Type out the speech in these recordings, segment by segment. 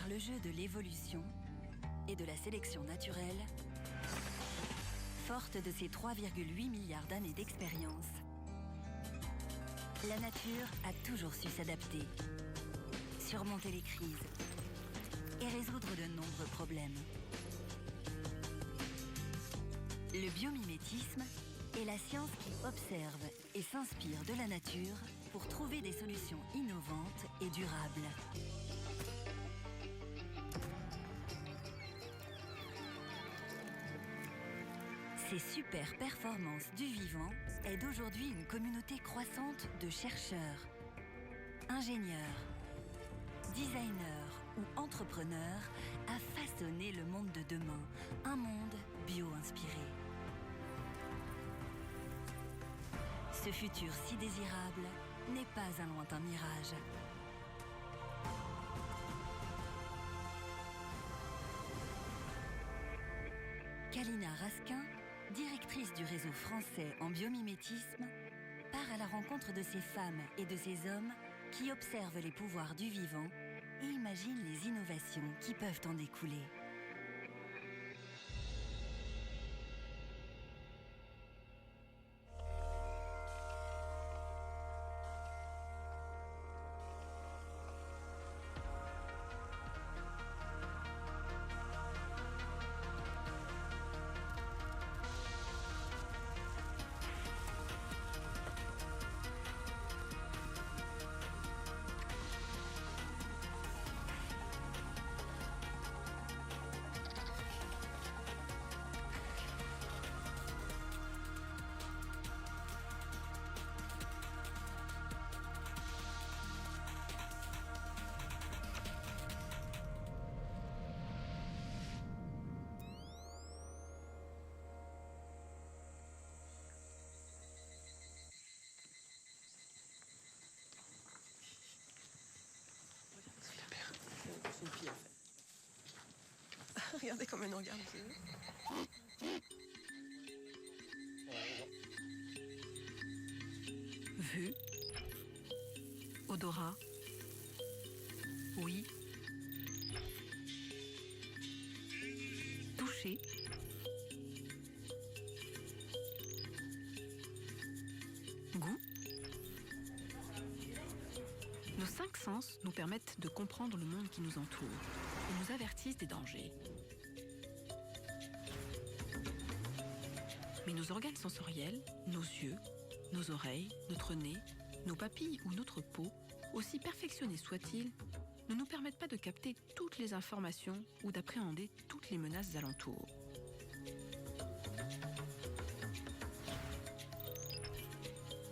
Par le jeu de l'évolution et de la sélection naturelle, forte de ses 3,8 milliards d'années d'expérience, la nature a toujours su s'adapter, surmonter les crises et résoudre de nombreux problèmes. Le biomimétisme est la science qui observe et s'inspire de la nature pour trouver des solutions innovantes et durables. Ces super performances du vivant aident aujourd'hui une communauté croissante de chercheurs, ingénieurs, designers ou entrepreneurs à façonner le monde de demain, un monde bio-inspiré. Ce futur si désirable n'est pas un lointain mirage. Kalina Raskin, directrice du réseau français en biomimétisme, part à la rencontre de ces femmes et de ces hommes qui observent les pouvoirs du vivant et imaginent les innovations qui peuvent en découler. C'est une fille en fait. Regardez comme elle nous regarde. Vue, odorat, oui, toucher, goût. Nos 5 sens nous permettent de comprendre le monde qui nous entoure et nous avertissent des dangers. Mais nos organes sensoriels, nos yeux, nos oreilles, notre nez, nos papilles ou notre peau, aussi perfectionnés soient-ils, ne nous permettent pas de capter toutes les informations ou d'appréhender toutes les menaces alentours.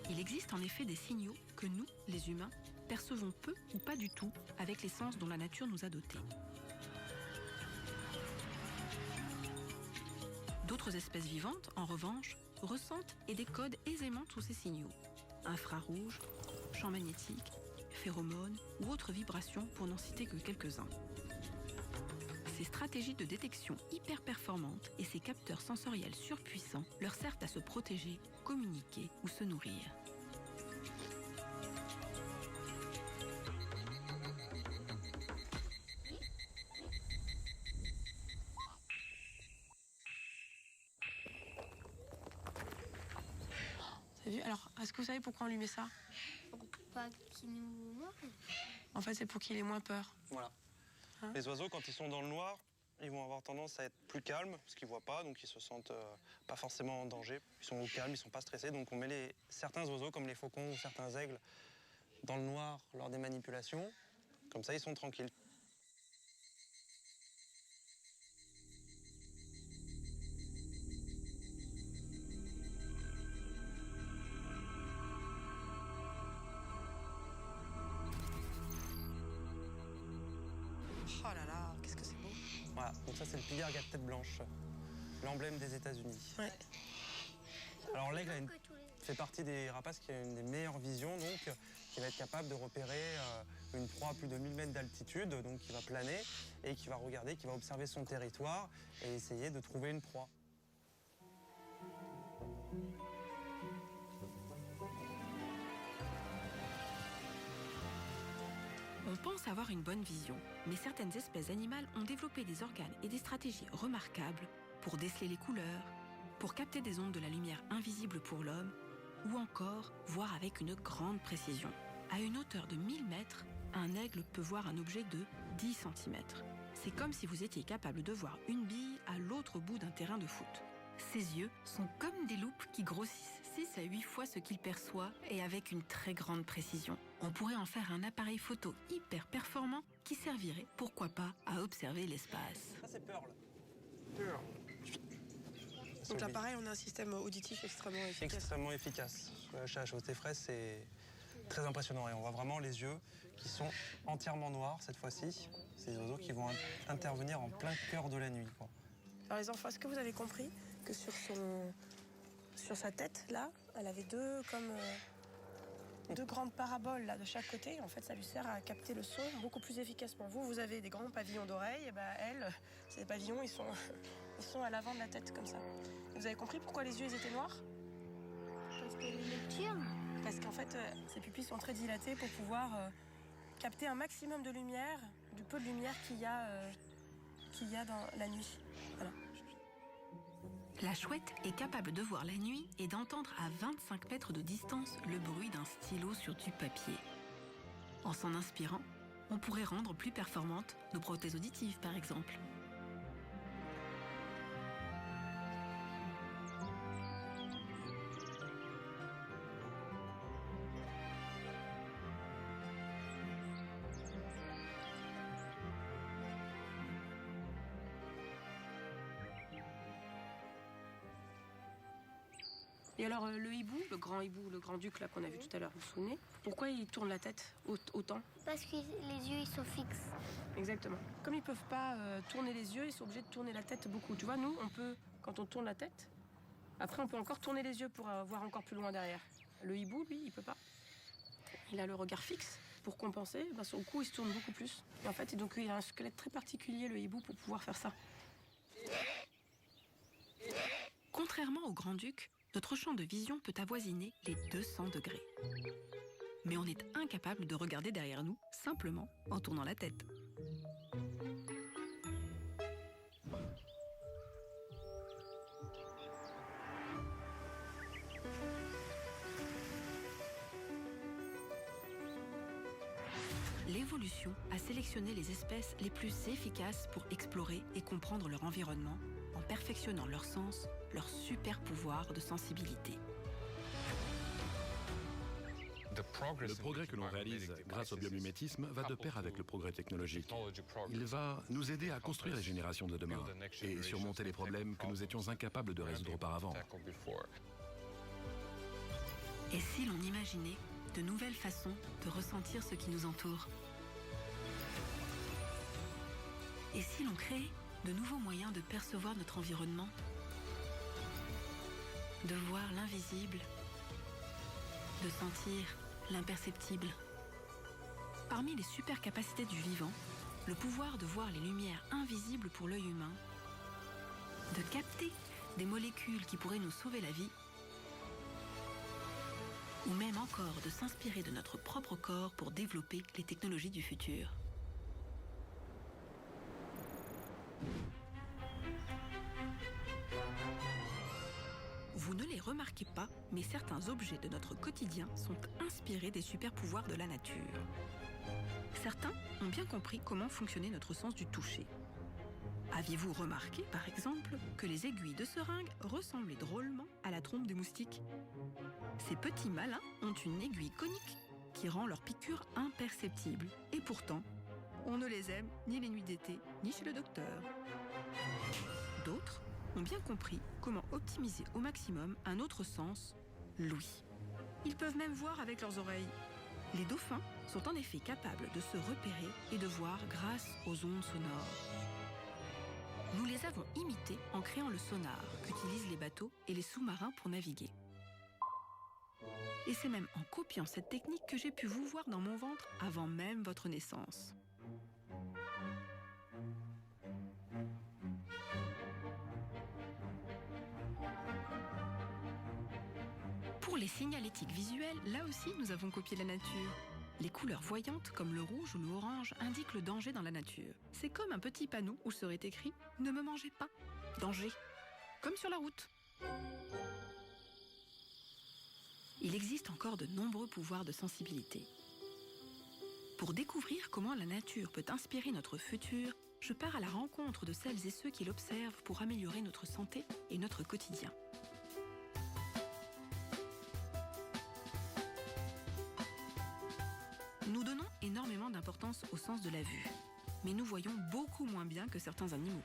Il existe en effet des signaux que nous, les humains, percevons peu ou pas du tout avec les sens dont la nature nous a dotés. D'autres espèces vivantes, en revanche, ressentent et décodent aisément tous ces signaux. Infrarouges, champs magnétiques, phéromones ou autres vibrations pour n'en citer que quelques-uns. Ces stratégies de détection hyper performantes et ces capteurs sensoriels surpuissants leur servent à se protéger, communiquer ou se nourrir. T'as vu? Alors, est-ce que vous savez pourquoi on lui met ça? Pour pas qu'il nous morde. En fait, c'est pour qu'il ait moins peur. Voilà. Hein? Les oiseaux, quand ils sont dans le noir, ils vont avoir tendance à être plus calmes, parce qu'ils voient pas, donc ils se sentent pas forcément en danger. Ils sont au calme, ils sont pas stressés, donc on met certains oiseaux, comme les faucons ou certains aigles, dans le noir lors des manipulations. Comme ça, ils sont tranquilles. Oh là là, qu'est-ce que c'est beau. Voilà, donc ça c'est le pigargue à tête blanche, l'emblème des États-Unis. Ouais. Alors l'aigle fait partie des rapaces qui a une des meilleures visions, donc qui va être capable de repérer une proie à plus de 1000 mètres d'altitude, donc qui va planer et qui va regarder, qui va observer son territoire et essayer de trouver une proie. On On pense avoir une bonne vision, mais certaines espèces animales ont développé des organes et des stratégies remarquables pour déceler les couleurs, pour capter des ondes de la lumière invisibles pour l'homme, ou encore voir avec une grande précision. À une hauteur de 1000 mètres, un aigle peut voir un objet de 10 cm. C'est comme si vous étiez capable de voir une bille à l'autre bout d'un terrain de foot. Ses yeux sont comme des loupes qui grossissent 6 à 8 fois ce qu'il perçoit et avec une très grande précision. On pourrait en faire un appareil photo hyper performant qui servirait, pourquoi pas, à observer l'espace. Ça, c'est Pearl. Donc là, pareil, on a un système auditif extrêmement efficace. Extrêmement efficace. Chez la Chaussée Fraise, c'est très impressionnant. Et on voit vraiment les yeux qui sont entièrement noirs cette fois-ci. C'est des oiseaux qui vont intervenir en plein cœur de la nuit, quoi. Alors les enfants, est-ce que vous avez compris que sur sa tête, là, elle avait deux grandes paraboles là, de chaque côté. En fait, ça lui sert à capter le son beaucoup plus efficacement. Vous avez des grands pavillons d'oreilles. Et ben, elle, ces pavillons, ils sont à l'avant de la tête, comme ça. Et vous avez compris pourquoi les yeux ils étaient noirs? Parce qu'elle est nocturne. Parce qu'en fait, ses pupilles sont très dilatées pour pouvoir capter un maximum de lumière, du peu de lumière qu'il y a dans la nuit. Voilà. La chouette est capable de voir la nuit et d'entendre à 25 mètres de distance le bruit d'un stylo sur du papier. En s'en inspirant, on pourrait rendre plus performantes nos prothèses auditives, par exemple. Et alors le hibou, le grand duc là qu'on a vu tout à l'heure, vous vous souvenez? Pourquoi il tourne la tête autant? Parce que les yeux, ils sont fixes. Exactement. Comme ils peuvent pas tourner les yeux, ils sont obligés de tourner la tête beaucoup. Tu vois, nous, on peut, quand on tourne la tête, après on peut encore tourner les yeux pour voir encore plus loin derrière. Le hibou, lui, il peut pas. Il a le regard fixe. Pour compenser, ben, son cou, il se tourne beaucoup plus. Et en fait, donc, il a un squelette très particulier, le hibou, pour pouvoir faire ça. Contrairement au grand-duc, notre champ de vision peut avoisiner les 200 degrés. Mais on est incapable de regarder derrière nous, simplement en tournant la tête. L'évolution a sélectionné les espèces les plus efficaces pour explorer et comprendre leur environnement en perfectionnant leur sens, leur super pouvoir de sensibilité. Le progrès que l'on réalise grâce au biomimétisme va de pair avec le progrès technologique. Il va nous aider à construire les générations de demain et surmonter les problèmes que nous étions incapables de résoudre auparavant. Et si l'on imaginait de nouvelles façons de ressentir ce qui nous entoure? Et si l'on créait de nouveaux moyens de percevoir notre environnement, de voir l'invisible, de sentir l'imperceptible? Parmi les super capacités du vivant, le pouvoir de voir les lumières invisibles pour l'œil humain, de capter des molécules qui pourraient nous sauver la vie, ou même encore de s'inspirer de notre propre corps pour développer les technologies du futur. Vous ne les remarquez pas, mais certains objets de notre quotidien sont inspirés des super-pouvoirs de la nature. Certains ont bien compris comment fonctionnait notre sens du toucher. Aviez-vous remarqué, par exemple, que les aiguilles de seringue ressemblaient drôlement à la trompe des moustiques? Ces petits malins ont une aiguille conique qui rend leur piqûre imperceptible. Et pourtant, on ne les aime ni les nuits d'été, ni chez le docteur. D'autres ont bien compris comment optimiser au maximum un autre sens, l'ouïe. Ils peuvent même voir avec leurs oreilles. Les dauphins sont en effet capables de se repérer et de voir grâce aux ondes sonores. Nous les avons imités en créant le sonar qu'utilisent les bateaux et les sous-marins pour naviguer. Et c'est même en copiant cette technique que j'ai pu vous voir dans mon ventre avant même votre naissance. Pour les signalétiques visuelles, là aussi nous avons copié la nature. Les couleurs voyantes, comme le rouge ou l'orange, indiquent le danger dans la nature. C'est comme un petit panneau où serait écrit « Ne me mangez pas, danger », comme sur la route. Il existe encore de nombreux pouvoirs de sensibilité. Pour découvrir comment la nature peut inspirer notre futur, je pars à la rencontre de celles et ceux qui l'observent pour améliorer notre santé et notre quotidien. Nous donnons énormément d'importance au sens de la vue, mais nous voyons beaucoup moins bien que certains animaux.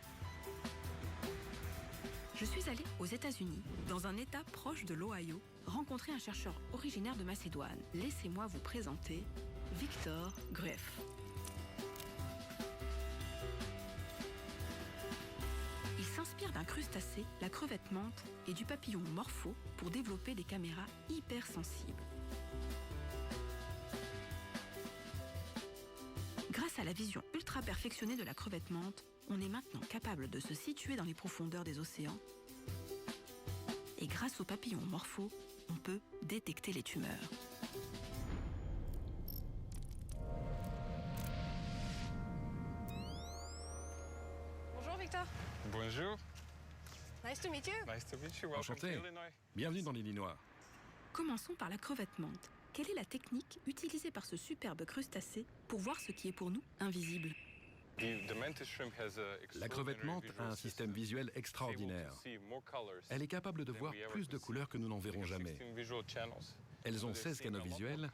Je suis allée aux États-Unis, dans un État proche de l'Ohio, rencontrer un chercheur originaire de Macédoine. Laissez-moi vous présenter Victor Greff. Il s'inspire d'un crustacé, la crevette menthe, et du papillon morpho pour développer des caméras hypersensibles. Grâce à la vision ultra perfectionnée de la crevette menthe, on est maintenant capable de se situer dans les profondeurs des océans. Et grâce au papillon morpho, on peut détecter les tumeurs. Bonjour Victor. Bonjour. Nice to meet you. Nice to meet you. Welcome to Enchanté. Illinois. Bienvenue dans l'Illinois. Commençons par la crevette menthe. Quelle est la technique utilisée par ce superbe crustacé pour voir ce qui est pour nous invisible? La crevette menthe a un système visuel extraordinaire. Elle est capable de voir plus de couleurs que nous n'en verrons jamais. Elles ont 16 canaux visuels,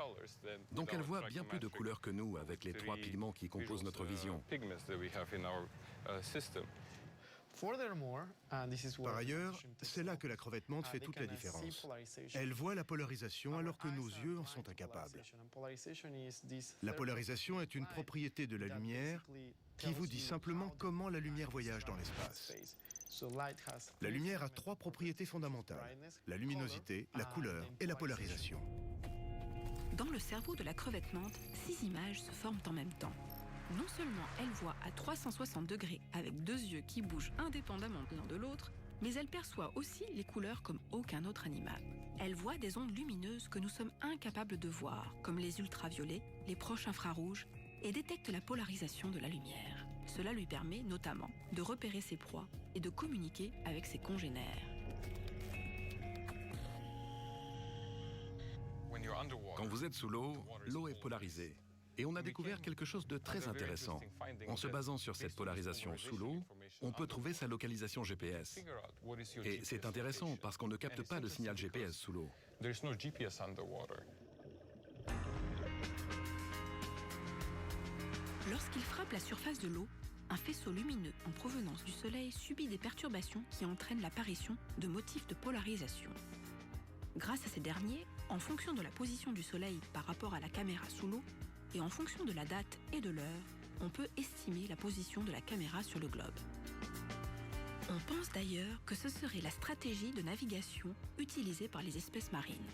donc elles voient bien plus de couleurs que nous avec les 3 pigments qui composent notre vision. Par ailleurs, c'est là que la crevette menthe fait toute la différence. Elle voit la polarisation alors que nos yeux en sont incapables. La polarisation est une propriété de la lumière qui vous dit simplement comment la lumière voyage dans l'espace. La lumière a 3 propriétés fondamentales: la luminosité, la couleur et la polarisation. Dans le cerveau de la crevette menthe, 6 images se forment en même temps. Non seulement elle voit à 360 degrés avec 2 yeux qui bougent indépendamment l'un de l'autre, mais elle perçoit aussi les couleurs comme aucun autre animal. Elle voit des ondes lumineuses que nous sommes incapables de voir, comme les ultraviolets, les proches infrarouges, et détecte la polarisation de la lumière. Cela lui permet notamment de repérer ses proies et de communiquer avec ses congénères. Quand vous êtes sous l'eau, l'eau est polarisée. Et on a découvert quelque chose de très intéressant. En se basant sur cette polarisation sous l'eau, on peut trouver sa localisation GPS. Et c'est intéressant parce qu'on ne capte pas de signal GPS sous l'eau. Lorsqu'il frappe la surface de l'eau, un faisceau lumineux en provenance du Soleil subit des perturbations qui entraînent l'apparition de motifs de polarisation. Grâce à ces derniers, en fonction de la position du Soleil par rapport à la caméra sous l'eau, et en fonction de la date et de l'heure, on peut estimer la position de la caméra sur le globe. On pense d'ailleurs que ce serait la stratégie de navigation utilisée par les espèces marines.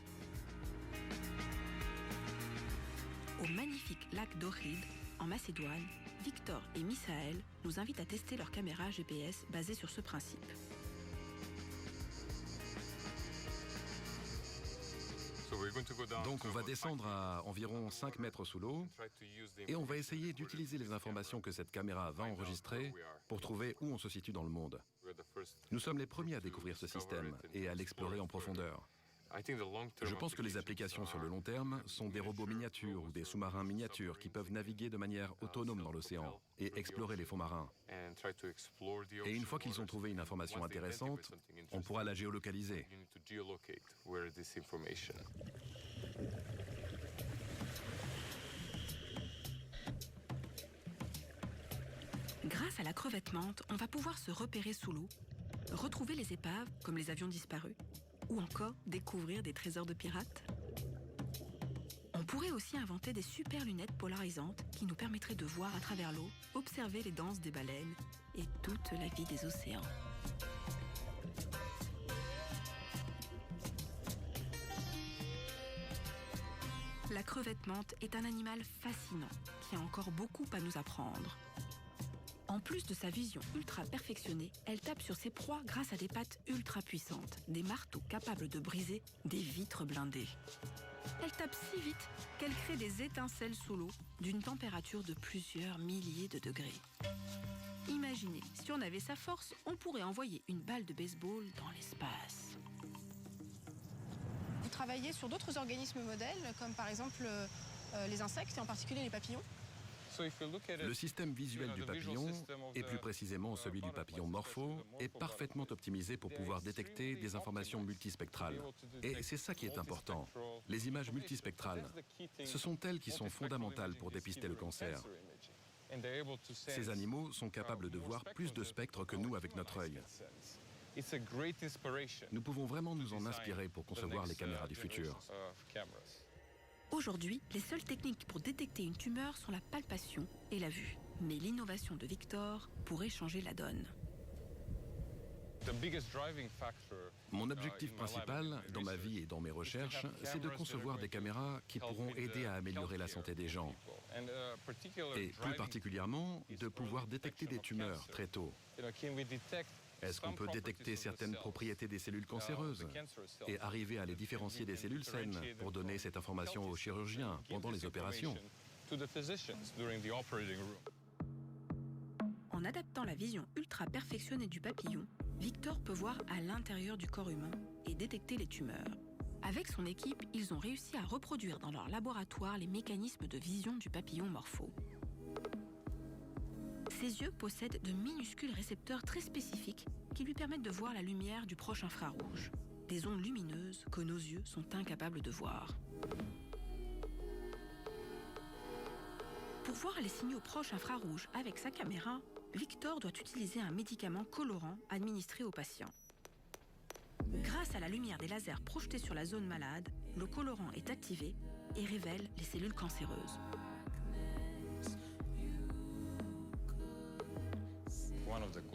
Au magnifique lac d'Ohrid, en Macédoine, Victor et Misaël nous invitent à tester leur caméra GPS basée sur ce principe. Donc on va descendre à environ 5 mètres sous l'eau et on va essayer d'utiliser les informations que cette caméra va enregistrer pour trouver où on se situe dans le monde. Nous sommes les premiers à découvrir ce système et à l'explorer en profondeur. Je pense que les applications sur le long terme sont des robots miniatures ou des sous-marins miniatures qui peuvent naviguer de manière autonome dans l'océan et explorer les fonds marins. Et une fois qu'ils ont trouvé une information intéressante, on pourra la géolocaliser. Grâce à la crevette menthe, on va pouvoir se repérer sous l'eau, retrouver les épaves, comme les avions disparus, ou encore découvrir des trésors de pirates. On pourrait aussi inventer des super lunettes polarisantes qui nous permettraient de voir à travers l'eau, observer les danses des baleines et toute la vie des océans. La crevette menthe est un animal fascinant qui a encore beaucoup à nous apprendre. En plus de sa vision ultra perfectionnée, elle tape sur ses proies grâce à des pattes ultra puissantes, des marteaux capables de briser des vitres blindées. Elle tape si vite qu'elle crée des étincelles sous l'eau d'une température de plusieurs milliers de degrés. Imaginez, si on avait sa force, on pourrait envoyer une balle de baseball dans l'espace. Vous travaillez sur d'autres organismes modèles, comme par exemple les insectes, et en particulier les papillons. Le système visuel du papillon, et plus précisément celui du papillon morpho, est parfaitement optimisé pour pouvoir détecter des informations multispectrales. Et c'est ça qui est important. Les images multispectrales, ce sont elles qui sont fondamentales pour dépister le cancer. Ces animaux sont capables de voir plus de spectres que nous avec notre œil. Nous pouvons vraiment nous en inspirer pour concevoir les caméras du futur. Aujourd'hui, les seules techniques pour détecter une tumeur sont la palpation et la vue. Mais l'innovation de Victor pourrait changer la donne. Mon objectif principal dans ma vie et dans mes recherches, c'est de concevoir des caméras qui pourront aider à améliorer la santé des gens. Et plus particulièrement, de pouvoir détecter des tumeurs très tôt. Est-ce qu'on peut détecter certaines propriétés des cellules cancéreuses et arriver à les différencier des cellules saines pour donner cette information aux chirurgiens pendant les opérations? En adaptant la vision ultra perfectionnée du papillon, Victor peut voir à l'intérieur du corps humain et détecter les tumeurs. Avec son équipe, ils ont réussi à reproduire dans leur laboratoire les mécanismes de vision du papillon morpho. Ses yeux possèdent de minuscules récepteurs très spécifiques qui lui permettent de voir la lumière du proche infrarouge, des ondes lumineuses que nos yeux sont incapables de voir. Pour voir les signaux proches infrarouges avec sa caméra, Victor doit utiliser un médicament colorant administré au patient. Grâce à la lumière des lasers projetés sur la zone malade, le colorant est activé et révèle les cellules cancéreuses.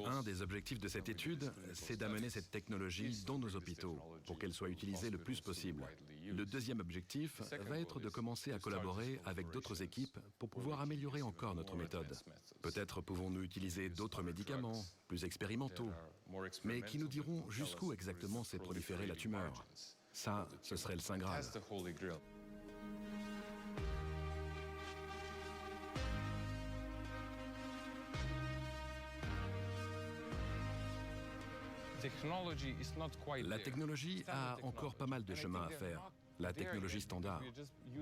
Un des objectifs de cette étude, c'est d'amener cette technologie dans nos hôpitaux pour qu'elle soit utilisée le plus possible. Le deuxième objectif va être de commencer à collaborer avec d'autres équipes pour pouvoir améliorer encore notre méthode. Peut-être pouvons-nous utiliser d'autres médicaments, plus expérimentaux, mais qui nous diront jusqu'où exactement s'est proliférée la tumeur. Ça, ce serait le Saint Graal. La technologie a encore pas mal de chemin à faire, la technologie standard.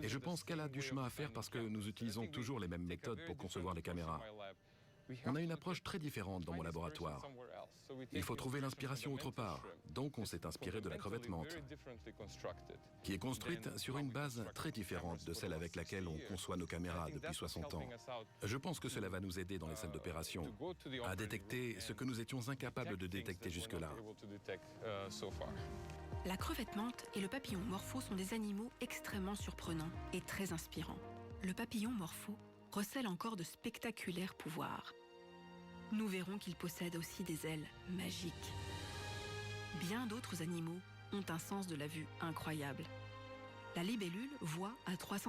Et je pense qu'elle a du chemin à faire parce que nous utilisons toujours les mêmes méthodes pour concevoir les caméras. On a une approche très différente dans mon laboratoire. Il faut trouver l'inspiration autre part, donc on s'est inspiré de la crevette menthe, qui est construite sur une base très différente de celle avec laquelle on conçoit nos caméras depuis 60 ans. Je pense que cela va nous aider dans les salles d'opération à détecter ce que nous étions incapables de détecter jusque-là. La crevette menthe et le papillon morpho sont des animaux extrêmement surprenants et très inspirants. Le papillon morpho recèle encore de spectaculaires pouvoirs. Nous verrons qu'il possède aussi des ailes magiques. Bien d'autres animaux ont un sens de la vue incroyable. La libellule voit à 300